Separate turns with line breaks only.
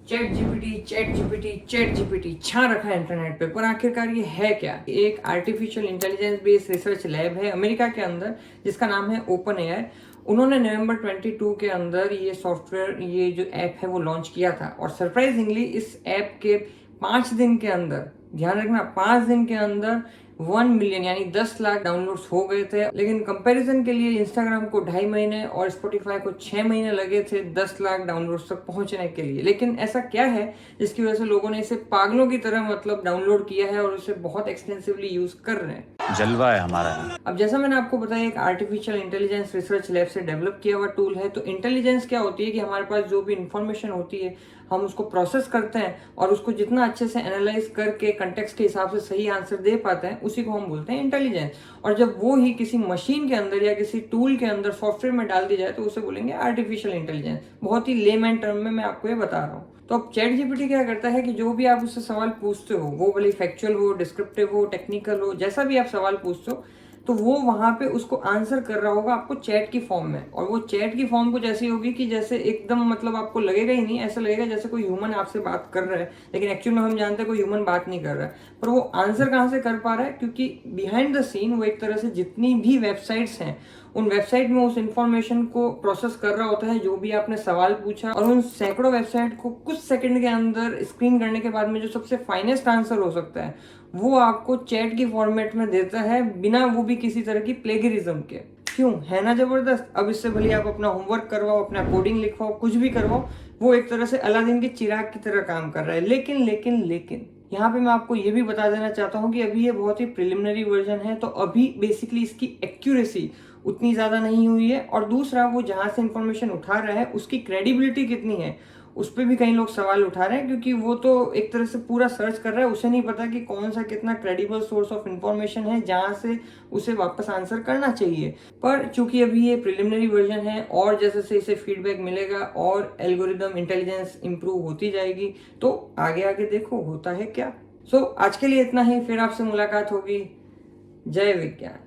Chat GPT छा रखा है इंटरनेट पे, पर आखिरकार ये है क्या? एक artificial intelligence based research lab है अमेरिका के अंदर जिसका नाम है ओपन एआई। उन्होंने नवंबर 22 के अंदर ये सॉफ्टवेयर, ये जो ऐप है वो लॉन्च किया था। और सरप्राइजिंगली इस ऐप के 5 दिन के अंदर, ध्यान रखना 5 दिन के अंदर 1 मिलियन यानी 10 लाख डाउनलोड्स हो गए थे। लेकिन कंपैरिजन के लिए इंस्टाग्राम को 2.5 महीने और स्पॉटिफाई को 6 महीने लगे थे 10 लाख डाउनलोड्स तक पहुंचने के लिए। लेकिन ऐसा क्या है जिसकी वजह से लोगों ने इसे पागलों की तरह डाउनलोड किया है और उसे बहुत एक्सटेंसिवली यूज कर रहे हैं?
जलवा है हमारा।
अब जैसा मैंने आपको बताया, एक आर्टिफिशियल इंटेलिजेंस रिसर्च लैब से डेवलप किया हुआ टूल है। तो इंटेलिजेंस क्या होती है कि हमारे पास जो भी इंफॉर्मेशन होती है हम उसको प्रोसेस करते हैं और उसको जितना अच्छे से एनालाइज करके कंटेक्स्ट के हिसाब से सही आंसर दे पाते हैं, उसी को हम बोलते हैं इंटेलिजेंस। और जब वो ही किसी मशीन के अंदर या किसी टूल के अंदर सॉफ्टवेयर में डाल दी जाए तो उसे बोलेंगे आर्टिफिशियल इंटेलिजेंस। बहुत ही लेमैन टर्म में मैं आपको ये बता रहा हूँ। तो अब चैट जीपीटी क्या करता है कि जो भी आप उससे सवाल पूछते हो, वो भले फैक्चुअल हो, डिस्क्रिप्टिव हो, टेक्निकल हो, जैसा भी आप सवाल पूछते हो, तो वो वहां पे उसको आंसर कर रहा होगा आपको चैट की फॉर्म में। और वो चैट की फॉर्म कुछ ऐसी होगी कि जैसे एकदम आपको लगेगा ही नहीं, ऐसा लगेगा जैसे कोई ह्यूमन आपसे बात कर रहा है। लेकिन एक्चुअल में हम जानते हैं कोई ह्यूमन बात नहीं कर रहा है। पर वो आंसर कहाँ से कर पा रहा है? क्योंकि बिहाइंड द सीन वो एक तरह से जितनी भी वेबसाइट्स हैं उन वेबसाइट में उस इंफॉर्मेशन को प्रोसेस कर रहा होता है, जो भी आपने सवाल पूछा। और उन सैकड़ों वेबसाइट को कुछ सेकंड के अंदर स्क्रीन करने के बाद में जो सबसे फाइनेस्ट आंसर हो सकता है वो आपको चैट की फॉर्मेट में देता है, बिना वो भी किसी तरह की प्लेगरिज्म के। क्यों? है ना जबरदस्त। अब इससे भले आप अपना होमवर्क करवाओ, अपना कोडिंग लिखवाओ, कुछ भी करवाओ, वो एक तरह से अलादीन के चिराग की तरह काम कर रहा है। लेकिन यहाँ पे मैं आपको ये भी बता देना चाहता हूँ कि अभी ये बहुत ही प्रिलिमिनरी वर्जन है। तो अभी बेसिकली इसकी एक्यूरेसी उतनी ज्यादा नहीं हुई है। और दूसरा, वो जहां से इंफॉर्मेशन उठा रहा है उसकी क्रेडिबिलिटी कितनी है उस पर भी कई लोग सवाल उठा रहे हैं। क्योंकि वो तो एक तरह से पूरा सर्च कर रहा है, उसे नहीं पता कि कौन सा कितना क्रेडिबल सोर्स ऑफ इंफॉर्मेशन है जहां से उसे वापस आंसर करना चाहिए। पर चूंकि अभी ये प्रिलिमिनरी वर्जन है और जैसे से इसे फीडबैक मिलेगा और एल्गोरिदम इंटेलिजेंस इंप्रूव होती जाएगी, तो आगे आगे देखो होता है क्या। सो आज के लिए इतना ही, फिर आपसे मुलाकात होगी। जय विज्ञान।